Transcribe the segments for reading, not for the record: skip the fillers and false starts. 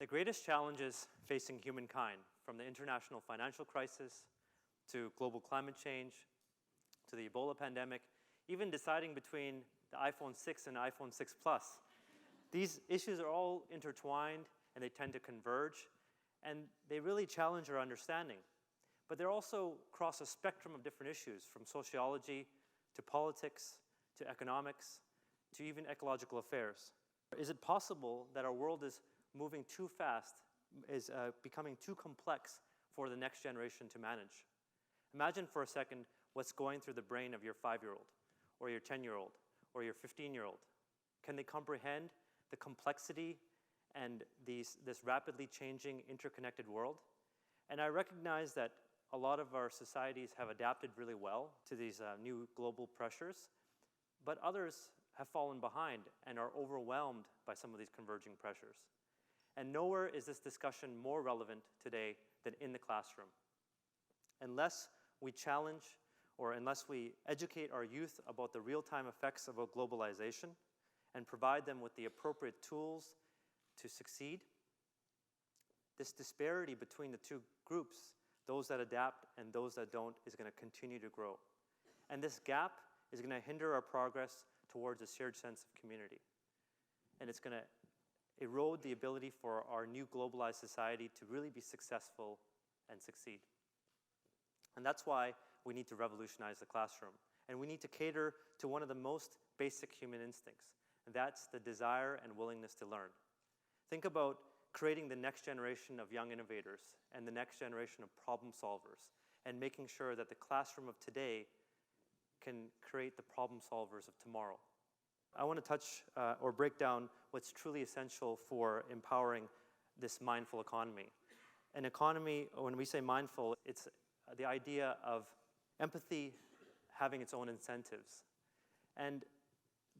The greatest challenges facing humankind, from the international financial crisis to global climate change to the Ebola pandemic, even deciding between the iPhone 6 and iPhone 6 Plus. These issues are all intertwined and they tend to converge, and they really challenge our understanding. But they're also across a spectrum of different issues, from sociology to politics to economics to even ecological affairs. Is it possible that our world is moving too fast, is becoming too complex for the next generation to manage? Imagine for a second what's going through the brain of your 5-year-old, or your 10-year-old, or your 15-year-old. Can they comprehend the complexity and this rapidly changing, interconnected world? And I recognize that a lot of our societies have adapted really well to these new global pressures, but others have fallen behind and are overwhelmed by some of these converging pressures. And nowhere is this discussion more relevant today than in the classroom. Unless we challenge or unless we educate our youth about the real-time effects of globalization and provide them with the appropriate tools to succeed, this disparity between the two groups, those that adapt and those that don't, is going to continue to grow. And this gap is going to hinder our progress towards a shared sense of community. And it's going to erode the ability for our new globalized society to really be successful and succeed. And that's why we need to revolutionize the classroom. And we need to cater to one of the most basic human instincts, and that's the desire and willingness to learn. Think about creating the next generation of young innovators and the next generation of problem solvers, and making sure that the classroom of today can create the problem solvers of tomorrow. I want to touch or break down what's truly essential for empowering this mindful economy. An economy, when we say mindful, it's the idea of empathy having its own incentives. And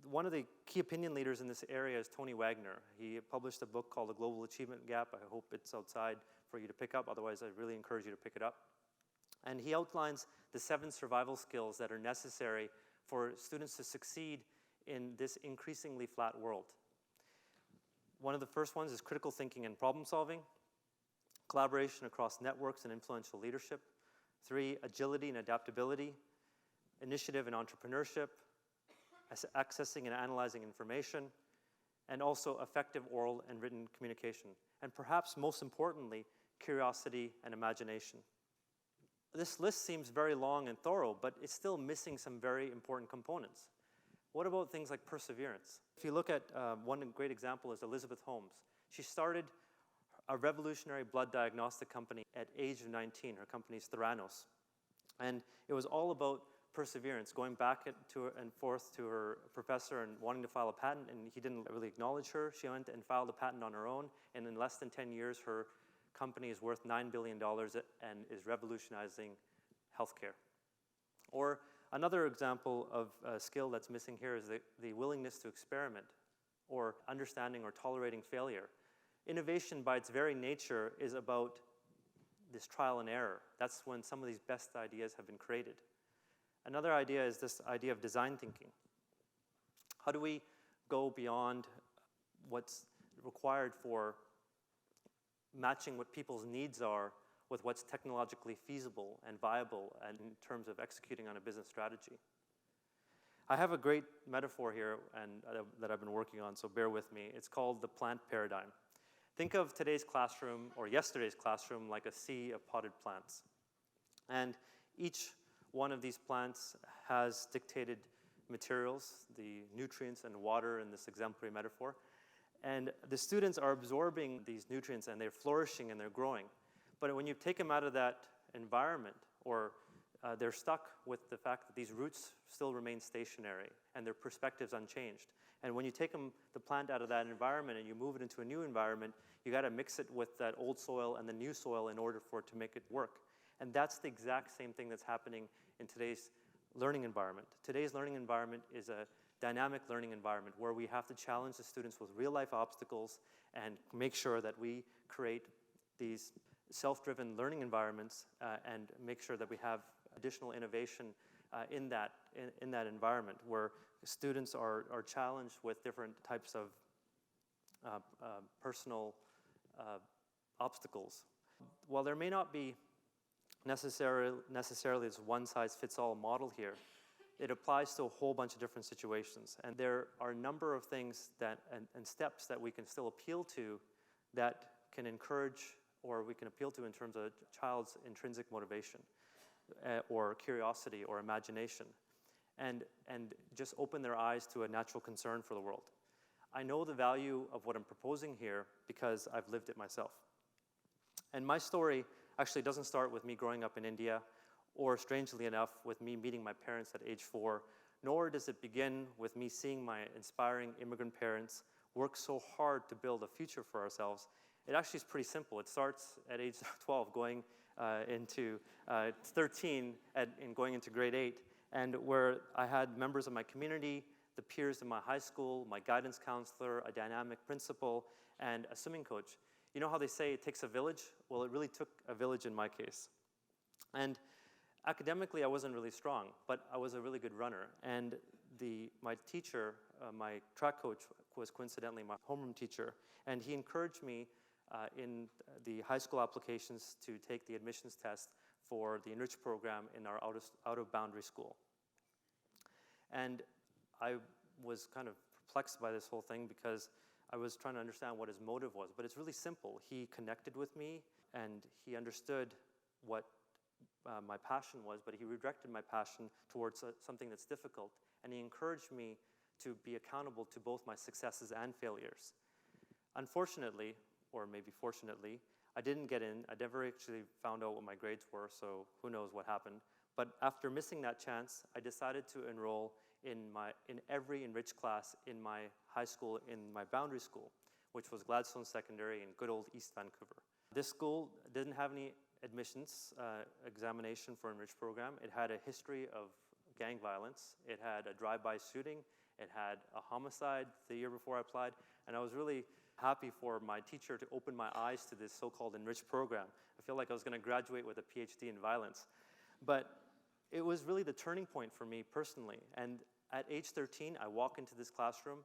one of the key opinion leaders in this area is Tony Wagner. He published a book called The Global Achievement Gap. I hope it's outside for you to pick up. Otherwise, I really encourage you to pick it up. And he outlines the 7 survival skills that are necessary for students to succeed in this increasingly flat world. One of the first ones is critical thinking and problem solving, collaboration across networks and influential leadership. 3, agility and adaptability, initiative and entrepreneurship, accessing and analyzing information, and also effective oral and written communication. And perhaps most importantly, curiosity and imagination. This list seems very long and thorough, but it's still missing some very important components. What about things like perseverance? If you look at one great example is Elizabeth Holmes. She started a revolutionary blood diagnostic company at age of 19. Her company is Theranos. And it was all about perseverance, going back and forth to her professor and wanting to file a patent, and he didn't really acknowledge her. She went and filed a patent on her own, and in less than 10 years, her company is worth $9 billion and is revolutionizing healthcare. Or another example of a skill that's missing here is the willingness to experiment, or understanding or tolerating failure. Innovation, by its very nature, is about this trial and error. That's when some of these best ideas have been created. Another idea is this idea of design thinking. How do we go beyond what's required for matching what people's needs are with what's technologically feasible and viable and in terms of executing on a business strategy? I have a great metaphor here and that I've been working on, so bear with me. It's called the plant paradigm. Think of today's classroom or yesterday's classroom like a sea of potted plants. And each one of these plants has dictated materials, the nutrients and water in this exemplary metaphor. And the students are absorbing these nutrients and they're flourishing and they're growing. But when you take them out of that environment, or they're stuck with the fact that these roots still remain stationary and their perspective's unchanged. And when you take the plant out of that environment and you move it into a new environment, you got to mix it with that old soil and the new soil in order for it to make it work. And that's the exact same thing that's happening in today's learning environment. Today's learning environment is a dynamic learning environment where we have to challenge the students with real-life obstacles and make sure that we create these self-driven learning environments and make sure that we have additional innovation in that environment where students are challenged with different types of personal obstacles. While there may not be necessarily this one-size-fits-all model here, it applies to a whole bunch of different situations. And there are a number of things and steps that we can still appeal to that can encourage, or we can appeal to in terms of a child's intrinsic motivation or curiosity or imagination, and just open their eyes to a natural concern for the world. I know the value of what I'm proposing here because I've lived it myself. And my story actually doesn't start with me growing up in India, or strangely enough, with me meeting my parents at age 4, nor does it begin with me seeing my inspiring immigrant parents work so hard to build a future for ourselves. It actually is pretty simple. It starts at age 12, going into 13, and going into grade 8, and where I had members of my community, the peers in my high school, my guidance counselor, a dynamic principal, and a swimming coach. You know how they say it takes a village? Well, it really took a village in my case. And academically, I wasn't really strong, but I was a really good runner. And my teacher, my track coach, was coincidentally my homeroom teacher, and he encouraged me in the high school applications to take the admissions test for the Enrich Program in our out-of-boundary school. And I was kind of perplexed by this whole thing because I was trying to understand what his motive was, but it's really simple. He connected with me, and he understood what my passion was, but he redirected my passion towards something that's difficult, and he encouraged me to be accountable to both my successes and failures. Unfortunately, or maybe fortunately, I didn't get in. I never actually found out what my grades were, so who knows what happened. But after missing that chance, I decided to enroll in every Enrich class in my high school, in my boundary school, which was Gladstone Secondary in good old East Vancouver. This school didn't have any admissions examination for Enrich Program. It had a history of gang violence. It had a drive-by shooting. It had a homicide the year before I applied. And I was really happy for my teacher to open my eyes to this so-called Enrich Program. I feel like I was going to graduate with a PhD in violence. But it was really the turning point for me personally. And at age 13, I walk into this classroom,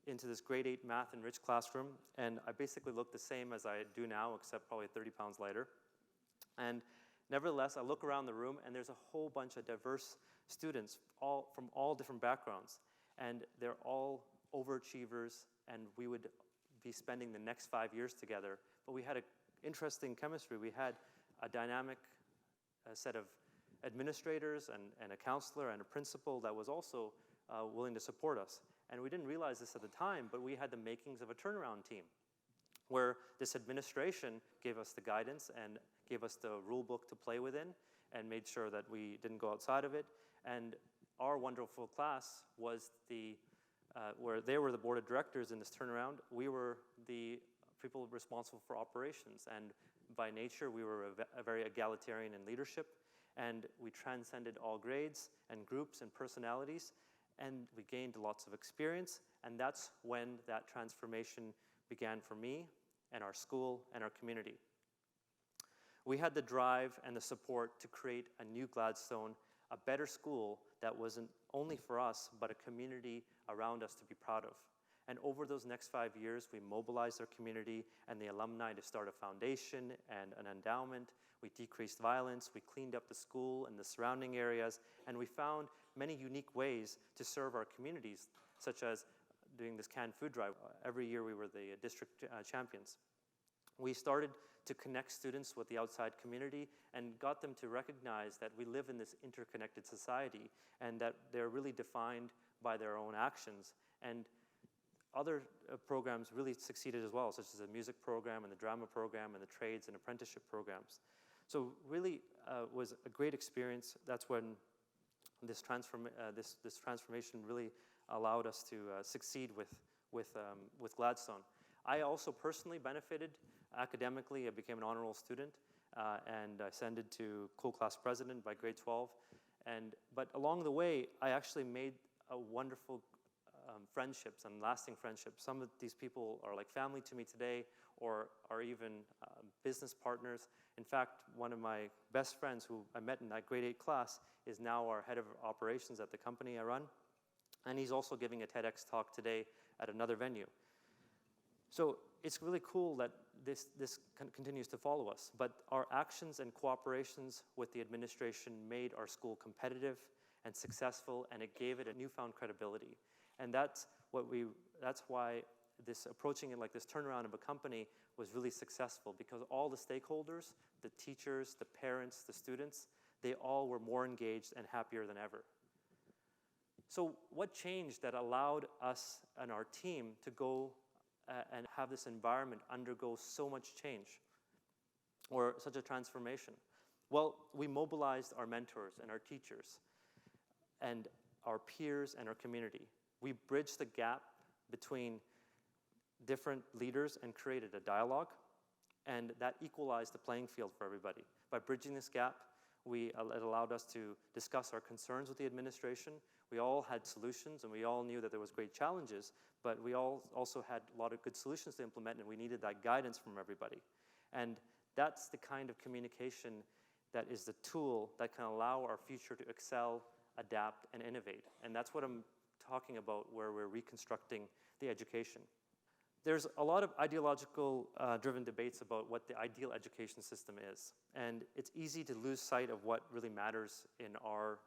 into this grade 8 math Enrich classroom, and I basically look the same as I do now, except probably 30 pounds lighter. And nevertheless, I look around the room, and there's a whole bunch of diverse students, from all different backgrounds. And they're all overachievers, and we would be spending the next 5 years together. But we had an interesting chemistry. We had a dynamic set of administrators and a counselor and a principal that was also willing to support us. And we didn't realize this at the time, but we had the makings of a turnaround team, where this administration gave us the guidance and gave us the rule book to play within and made sure that we didn't go outside of it. And our wonderful class was where they were the board of directors in this turnaround. We were the people responsible for operations. And by nature, we were a very egalitarian in leadership. And we transcended all grades and groups and personalities. And we gained lots of experience. And that's when that transformation began for me and our school and our community. We had the drive and the support to create a new Gladstone, a better school that wasn't only for us, but a community around us to be proud of. And over those next 5 years, we mobilized our community and the alumni to start a foundation and an endowment. We decreased violence, we cleaned up the school and the surrounding areas, and we found many unique ways to serve our communities, such as doing this canned food drive. Every year we were the district champions. We started to connect students with the outside community and got them to recognize that we live in this interconnected society and that they're really defined by their own actions. And other programs really succeeded as well, such as the music program and the drama program and the trades and apprenticeship programs. So really was a great experience. That's when this transformation really allowed us to succeed with Gladstone. I also personally benefited academically. I became an honor roll student, and I ascended to co-class president by grade 12. But along the way, I actually made a wonderful friendships and lasting friendships. Some of these people are like family to me today, or are even business partners. In fact, one of my best friends who I met in that grade 8 class is now our head of operations at the company I run. And he's also giving a TEDx talk today at another venue. So it's really cool that this continues to follow us. But our actions and cooperations with the administration made our school competitive and successful, and it gave it a newfound credibility. And that's why this approaching it like this turnaround of a company was really successful, because all the stakeholders, the teachers, the parents, the students, they all were more engaged and happier than ever. So what changed that allowed us and our team to go and have this environment undergo so much change or such a transformation? Well, we mobilized our mentors and our teachers and our peers and our community. We bridged the gap between different leaders and created a dialogue, and that equalized the playing field for everybody. By bridging this gap, it allowed us to discuss our concerns with the administration. We all had solutions, and we all knew that there was great challenges, but we all also had a lot of good solutions to implement, and we needed that guidance from everybody. And that's the kind of communication that is the tool that can allow our future to excel, adapt, and innovate. And that's what I'm talking about, where we're reconstructing the education. There's a lot of ideological driven debates about what the ideal education system is. And it's easy to lose sight of what really matters in our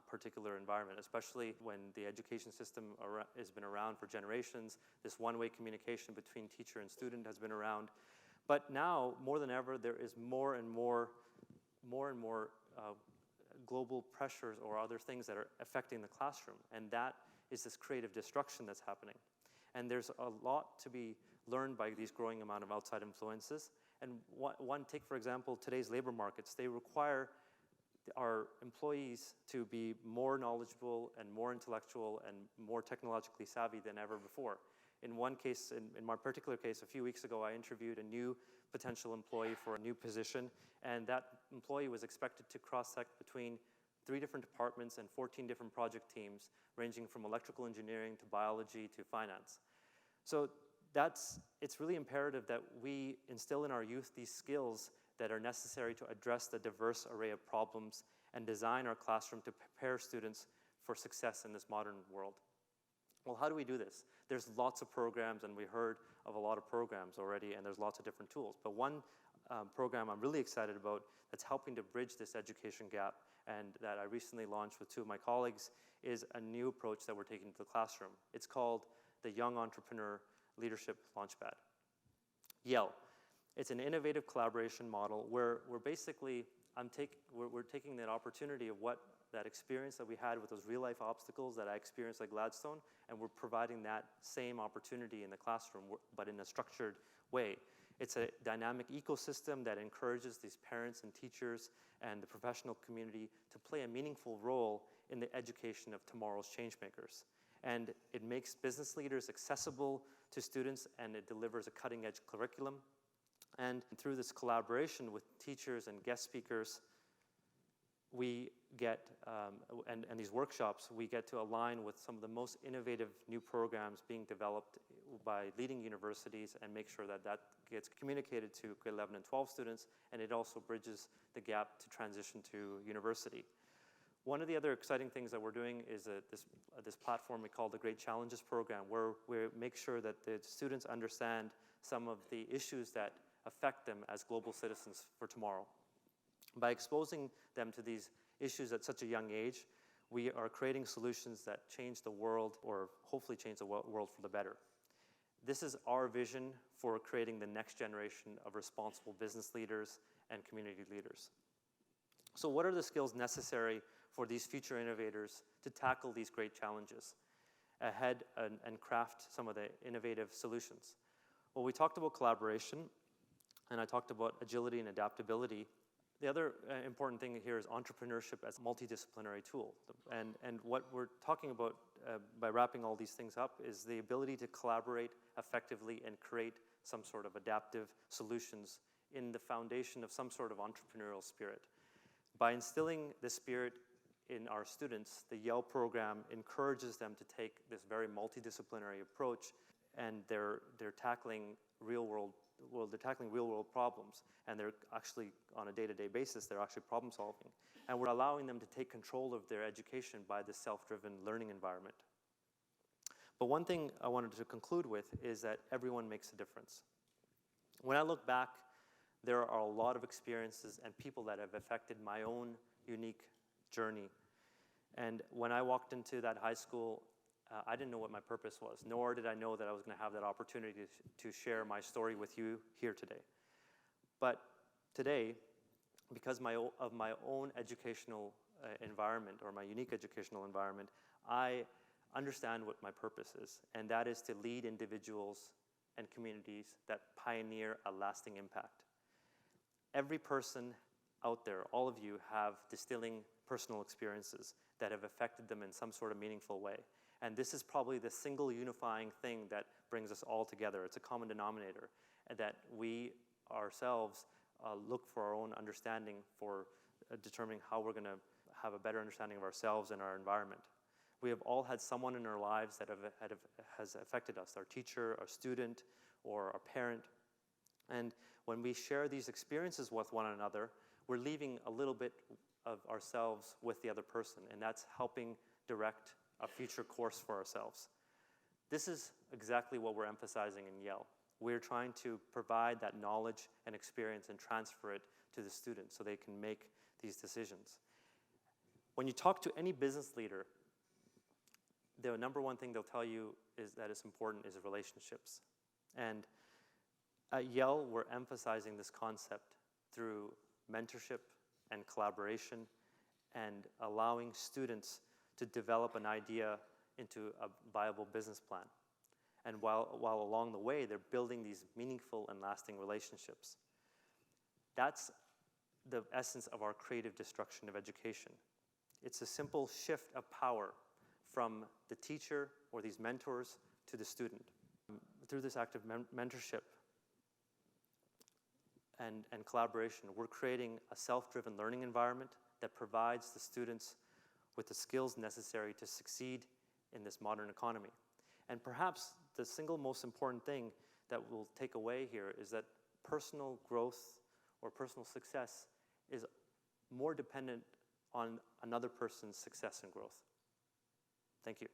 particular environment, especially when the education system has been around for generations. This one-way communication between teacher and student has been around. But now, more than ever, there is more and more global pressures or other things that are affecting the classroom. And that is this creative destruction that's happening. And there's a lot to be learned by these growing amount of outside influences. And take, for example, today's labor markets. They require our employees to be more knowledgeable and more intellectual and more technologically savvy than ever before. In one case, in my particular case, a few weeks ago, I interviewed a new potential employee for a new position, and that employee was expected to cross-sect between 3 different departments and 14 different project teams, ranging from electrical engineering to biology to finance. So it's really imperative that we instill in our youth these skills that are necessary to address the diverse array of problems and design our classroom to prepare students for success in this modern world. Well, how do we do this? There's lots of programs, and we heard of a lot of programs already, and there's lots of different tools. But one program I'm really excited about that's helping to bridge this education gap, and that I recently launched with 2 of my colleagues, is a new approach that we're taking to the classroom. It's called the Young Entrepreneur Leadership Launchpad, Yell. It's an innovative collaboration model where we're basically, we're taking that opportunity of that experience that we had with those real-life obstacles that I experienced at Gladstone, and we're providing that same opportunity in the classroom, but in a structured way. It's a dynamic ecosystem that encourages these parents and teachers and the professional community to play a meaningful role in the education of tomorrow's changemakers. And it makes business leaders accessible to students, and it delivers a cutting-edge curriculum. And through this collaboration with teachers and guest speakers, we get, and these workshops, we get to align with some of the most innovative new programs being developed by leading universities, and make sure that that gets communicated to grade 11 and 12 students, and it also bridges the gap to transition to university. One of the other exciting things that we're doing is this platform we call the Great Challenges Program, where we make sure that the students understand some of the issues that affect them as global citizens for tomorrow. By exposing them to these issues at such a young age, we are creating solutions that change the world, or hopefully change the world for the better. This is our vision for creating the next generation of responsible business leaders and community leaders. So what are the skills necessary for these future innovators to tackle these great challenges ahead and craft some of the innovative solutions? Well, we talked about collaboration, and I talked about agility and adaptability. The other important thing here is entrepreneurship as a multidisciplinary tool. And what we're talking about by wrapping all these things up is the ability to collaborate effectively and create some sort of adaptive solutions in the foundation of some sort of entrepreneurial spirit. By instilling this spirit in our students, the Yell program encourages them to take this very multidisciplinary approach, and they're tackling real-world problems, and they're actually, on a day-to-day basis, they're actually problem-solving. And we're allowing them to take control of their education by this self-driven learning environment. But one thing I wanted to conclude with is that everyone makes a difference. When I look back, there are a lot of experiences and people that have affected my own unique journey. And when I walked into that high school, I didn't know what my purpose was, nor did I know that I was going to have that opportunity to share my story with you here today. But today, because of my own educational environment, or my unique educational environment, I understand what my purpose is, and that is to lead individuals and communities that pioneer a lasting impact. Every person out there, all of you, have distilling personal experiences that have affected them in some sort of meaningful way. And this is probably the single unifying thing that brings us all together. It's a common denominator, and that we ourselves look for our own understanding for determining how we're going to have a better understanding of ourselves and our environment. We have all had someone in our lives that has affected us, our teacher, our student, or our parent. And when we share these experiences with one another, we're leaving a little bit of ourselves with the other person, and that's helping direct a future course for ourselves. This is exactly what we're emphasizing in Yell. We're trying to provide that knowledge and experience and transfer it to the students so they can make these decisions. When you talk to any business leader, the number one thing they'll tell you is that it's important is relationships. And at Yell, we're emphasizing this concept through mentorship and collaboration and allowing students to develop an idea into a viable business plan. And while along the way, they're building these meaningful and lasting relationships. That's the essence of our creative destruction of education. It's a simple shift of power from the teacher or these mentors to the student. Through this act of mentorship and collaboration, we're creating a self-driven learning environment that provides the students with the skills necessary to succeed in this modern economy. And perhaps the single most important thing that we'll take away here is that personal growth or personal success is more dependent on another person's success and growth. Thank you.